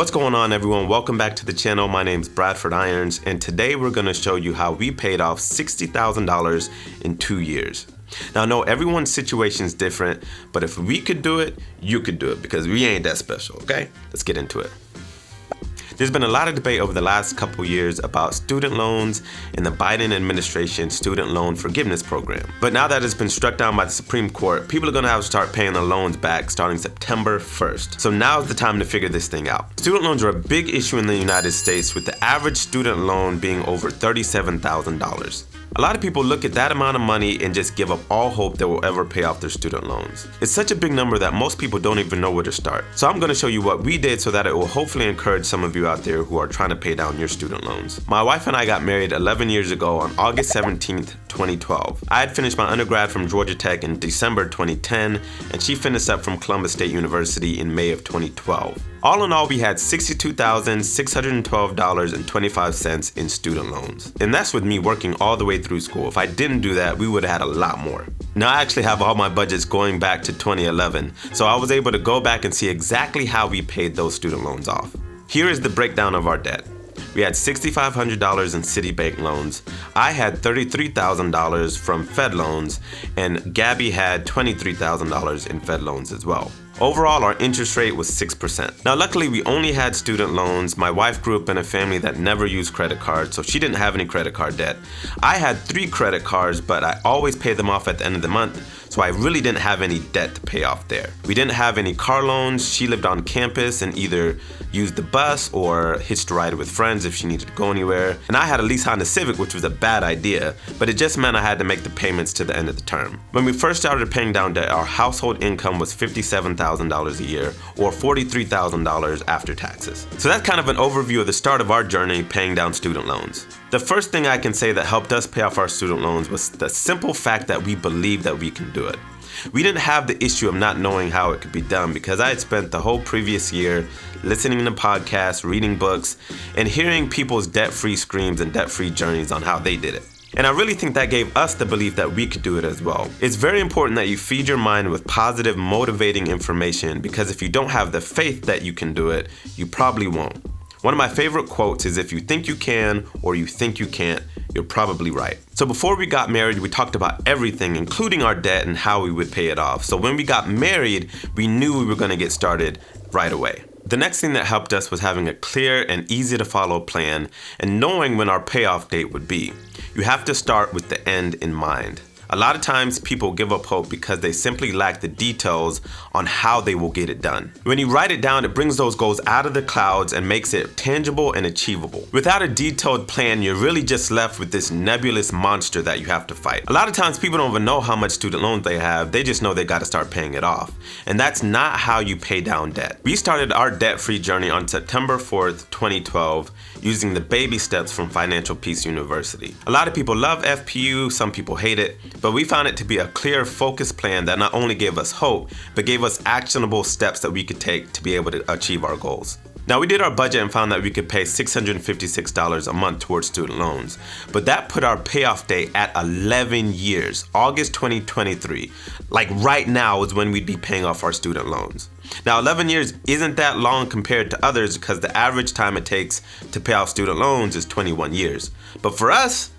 What's going on, everyone? Welcome back to the channel. My name's Bradford Irons, and today we're going to show you how we paid off $60,000 in 2 years. Now, I know everyone's situation is different, but if we could do it, you could do it because we ain't that special, okay? Let's get into it. There's been a lot of debate over the last couple years about student loans and the Biden administration student loan forgiveness program. But now that it's been struck down by the Supreme Court, people are gonna have to start paying their loans back starting September 1st. So now's the time to figure this thing out. Student loans are a big issue in the United States, with the average student loan being over $37,000. A lot of people look at that amount of money and just give up all hope they will ever pay off their student loans. It's such a big number that most people don't even know where to start. So I'm going to show you what we did so that it will hopefully encourage some of you out there who are trying to pay down your student loans. My wife and I got married 11 years ago on August 17th, 2012. I had finished my undergrad from Georgia Tech in December 2010, and she finished up from Columbus State University in May of 2012. All in all, we had $62,612.25 in student loans. And that's with me working all the way through school. If I didn't do that, we would have had a lot more. Now I actually have all my budgets going back to 2011, so I was able to go back and see exactly how we paid those student loans off. Here is the breakdown of our debt. We had $6,500 in Citibank loans. I had $33,000 from Fed loans, and Gabby had $23,000 in Fed loans as well. Overall, our interest rate was 6%. Now, luckily, we only had student loans. My wife grew up in a family that never used credit cards, so she didn't have any credit card debt. I had 3 credit cards, but I always paid them off at the end of the month, so I really didn't have any debt to pay off there. We didn't have any car loans. She lived on campus and either used the bus or hitched a ride with friends if she needed to go anywhere. And I had a lease Honda Civic, which was a bad idea, but it just meant I had to make the payments to the end of the term. When we first started paying down debt, our household income was $57,000 a year, or $43,000 after taxes. So that's kind of an overview of the start of our journey paying down student loans. The first thing I can say that helped us pay off our student loans was the simple fact that we believed that we can do it. We didn't have the issue of not knowing how it could be done because I had spent the whole previous year listening to podcasts, reading books, and hearing people's debt-free screams and debt-free journeys on how they did it. And I really think that gave us the belief that we could do it as well. It's very important that you feed your mind with positive, motivating information, because if you don't have the faith that you can do it, you probably won't. One of my favorite quotes is, if you think you can or you think you can't, you're probably right. So before we got married, we talked about everything, including our debt and how we would pay it off. So when we got married, we knew we were going to get started right away. The next thing that helped us was having a clear and easy to follow plan and knowing when our payoff date would be. You have to start with the end in mind. A lot of times people give up hope because they simply lack the details on how they will get it done. When you write it down, it brings those goals out of the clouds and makes it tangible and achievable. Without a detailed plan, you're really just left with this nebulous monster that you have to fight. A lot of times people don't even know how much student loans they have. They just know they got to start paying it off. And that's not how you pay down debt. We started our debt-free journey on September 4th, 2012, using the baby steps from Financial Peace University. A lot of people love FPU, some people hate it, but we found it to be a clear, focused plan that not only gave us hope, but gave us actionable steps that we could take to be able to achieve our goals. Now, we did our budget and found that we could pay $656 a month towards student loans, but that put our payoff date at 11 years, August 2023. Like right now is when we'd be paying off our student loans. Now, 11 years isn't that long compared to others because the average time it takes to pay off student loans is 21 years. But for us,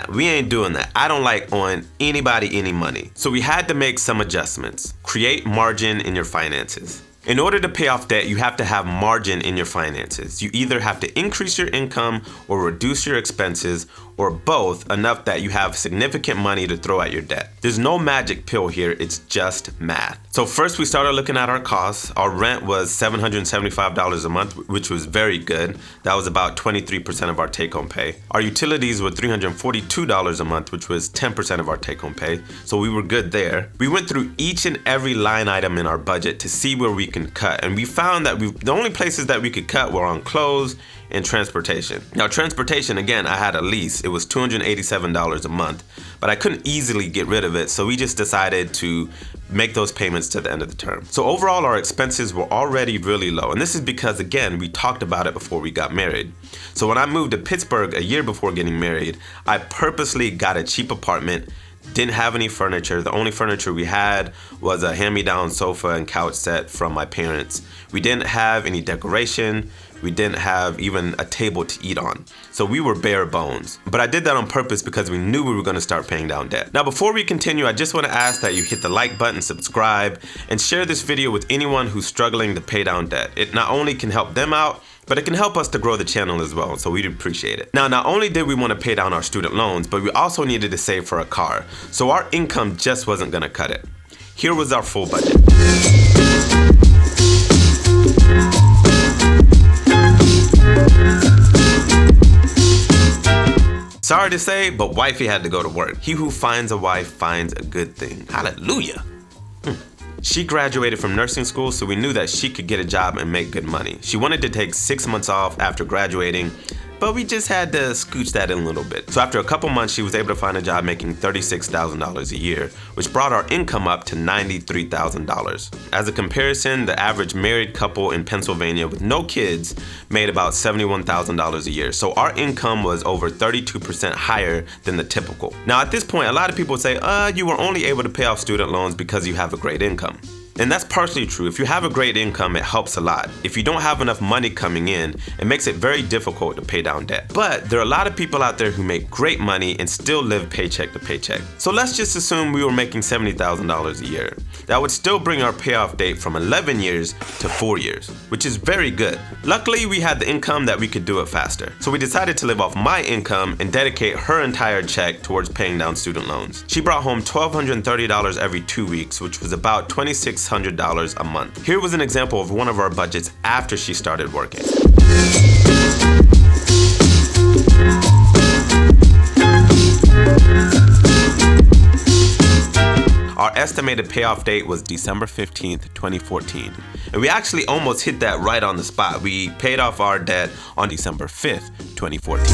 we ain't doing that. I don't like owing anybody any money. So we had to make some adjustments. Create margin in your finances. In order to pay off debt, you have to have margin in your finances. You either have to increase your income or reduce your expenses, or both, enough that you have significant money to throw at your debt. There's no magic pill here, it's just math. So first we started looking at our costs. Our rent was $775 a month, which was very good. That was about 23% of our take-home pay. Our utilities were $342 a month, which was 10% of our take-home pay. So we were good there. We went through each and every line item in our budget to see where we can cut. And we found that the only places that we could cut were on clothes and transportation. Now, transportation, again, I had a lease. It was $287 a month, but I couldn't easily get rid of it, so we just decided to make those payments to the end of the term. So overall, our expenses were already really low, and this is because, again, we talked about it before we got married. So when I moved to Pittsburgh a year before getting married, I purposely got a cheap apartment, Didn't have any furniture. The only furniture we had was a hand-me-down sofa and couch set from my parents. We didn't have any decoration. We didn't have even a table to eat on. So we were bare bones. But I did that on purpose because we knew we were going to start paying down debt. Now, before we continue, I just want to ask that you hit the like button, subscribe, and share this video with anyone who's struggling to pay down debt. It not only can help them out, but it can help us to grow the channel as well, so we'd appreciate it. Now, not only did we want to pay down our student loans, but we also needed to save for a car. So our income just wasn't going to cut it. Here was our full budget. Sorry to say, but wifey had to go to work. He who finds a wife finds a good thing. Hallelujah. She graduated from nursing school, so we knew that she could get a job and make good money. She wanted to take 6 months off after graduating, but we just had to scooch that in a little bit. So after a couple months, she was able to find a job making $36,000 a year, which brought our income up to $93,000. As a comparison, the average married couple in Pennsylvania with no kids made about $71,000 a year. So our income was over 32% higher than the typical. Now at this point, a lot of people say, you were only able to pay off student loans because you have a great income. And that's partially true. If you have a great income, it helps a lot. If you don't have enough money coming in, it makes it very difficult to pay down debt. But there are a lot of people out there who make great money and still live paycheck to paycheck. So let's just assume we were making $70,000 a year. That would still bring our payoff date from 11 years to 4 years, which is very good. Luckily, we had the income that we could do it faster. So we decided to live off my income and dedicate her entire check towards paying down student loans. She brought home $1,230 every 2 weeks, which was about $2,600 a month. Here was an example of one of our budgets after she started working. Our estimated payoff date was December 15th, 2014. And we actually almost hit that right on the spot. We paid off our debt on December 5th, 2014.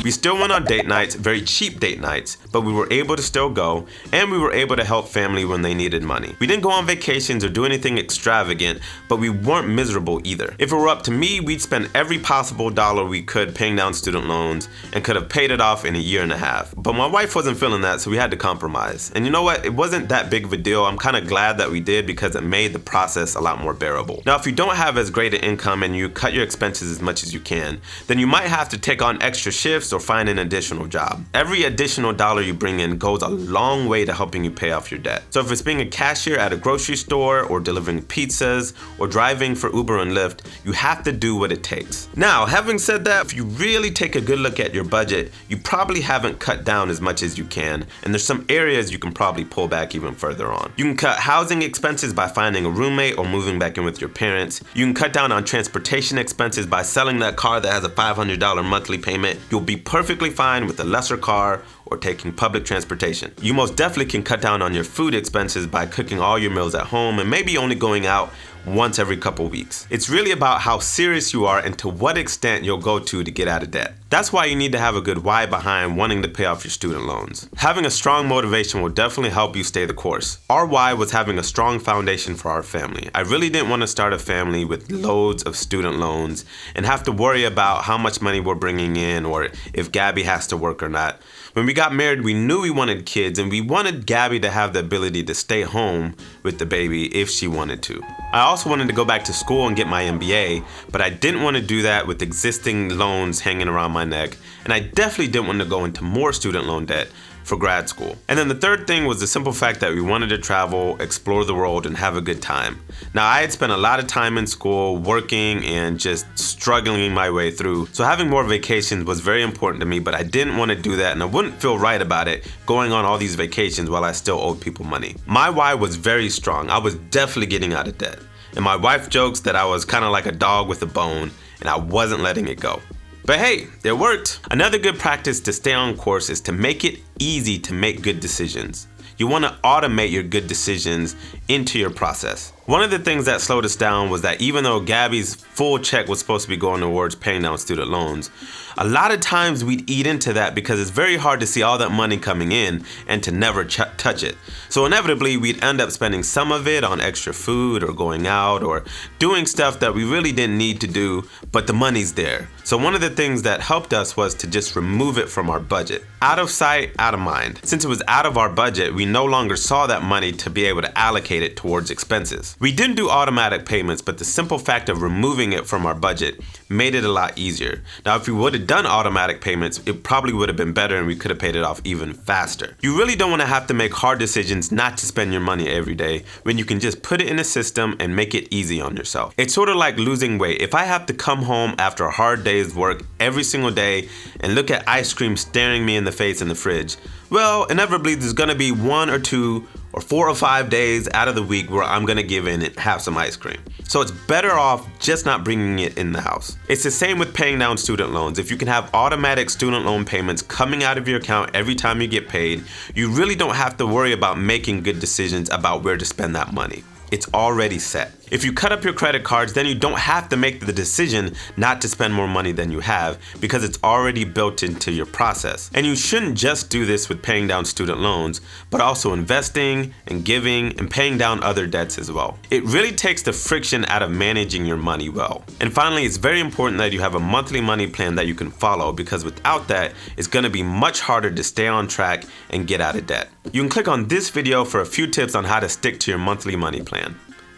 We still went on date nights, very cheap date nights, but we were able to still go, and we were able to help family when they needed money. We didn't go on vacations or do anything extravagant, but we weren't miserable either. If it were up to me, we'd spend every possible dollar we could paying down student loans and could have paid it off in a year and a half. But my wife wasn't feeling that, so we had to compromise. And you know what? It wasn't that big of a deal. I'm kind of glad that we did because it made the process a lot more bearable. Now, if you don't have as great an income and you cut your expenses as much as you can, then you might have to take on extra shifts or find an additional job. Every additional dollar you bring in goes a long way to helping you pay off your debt. So if it's being a cashier at a grocery store or delivering pizzas or driving for Uber and Lyft, you have to do what it takes. Now, having said that, if you really take a good look at your budget, you probably haven't cut down as much as you can, and there's some areas you can probably pull back even further on. You can cut housing expenses by finding a roommate or moving back in with your parents. You can cut down on transportation expenses by selling that car that has a $500 monthly payment. You'll be perfectly fine with a lesser car or taking public transportation. You most definitely can cut down on your food expenses by cooking all your meals at home and maybe only going out once every couple weeks. It's really about how serious you are and to what extent you'll go to get out of debt. That's why you need to have a good why behind wanting to pay off your student loans. Having a strong motivation will definitely help you stay the course. Our why was having a strong foundation for our family. I really didn't want to start a family with loads of student loans and have to worry about how much money we're bringing in or if Gabby has to work or not. When we got married, we knew we wanted kids and we wanted Gabby to have the ability to stay home with the baby if she wanted to. I also wanted to go back to school and get my MBA, but I didn't want to do that with existing loans hanging around my neck, and I definitely didn't want to go into more student loan debt for grad school. And then the third thing was the simple fact that we wanted to travel, explore the world, and have a good time. Now, I had spent a lot of time in school working and just struggling my way through, so having more vacations was very important to me, but I didn't want to do that, and I wouldn't feel right about it going on all these vacations while I still owed people money. My why was very strong. I was definitely getting out of debt. And my wife jokes that I was kind of like a dog with a bone, and I wasn't letting it go. But hey, it worked. Another good practice to stay on course is to make it easy to make good decisions. You want to automate your good decisions into your process. One of the things that slowed us down was that even though Gabby's full check was supposed to be going towards paying down student loans, a lot of times we'd eat into that because it's very hard to see all that money coming in and to never touch it. So inevitably, we'd end up spending some of it on extra food or going out or doing stuff that we really didn't need to do, but the money's there. So one of the things that helped us was to just remove it from our budget. Out of sight, out of mind. Since it was out of our budget, we no longer saw that money to be able to allocate it towards expenses. We didn't do automatic payments, but the simple fact of removing it from our budget made it a lot easier. Now, if we would have done automatic payments, it probably would have been better and we could have paid it off even faster. You really don't want to have to make hard decisions not to spend your money every day when you can just put it in a system and make it easy on yourself. It's sort of like losing weight. If I have to come home after a hard day's work every single day and look at ice cream staring me in the face in the fridge, well, inevitably there's gonna be 1 or 2 or 4 or 5 days out of the week where I'm gonna give in and have some ice cream. So it's better off just not bringing it in the house. It's the same with paying down student loans. If you can have automatic student loan payments coming out of your account every time you get paid, you really don't have to worry about making good decisions about where to spend that money. It's already set. If you cut up your credit cards, then you don't have to make the decision not to spend more money than you have because it's already built into your process. And you shouldn't just do this with paying down student loans, but also investing and giving and paying down other debts as well. It really takes the friction out of managing your money well. And finally, it's very important that you have a monthly money plan that you can follow because without that, it's gonna be much harder to stay on track and get out of debt. You can click on this video for a few tips on how to stick to your monthly money plan.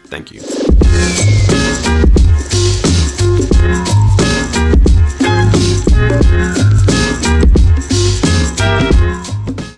Thank you.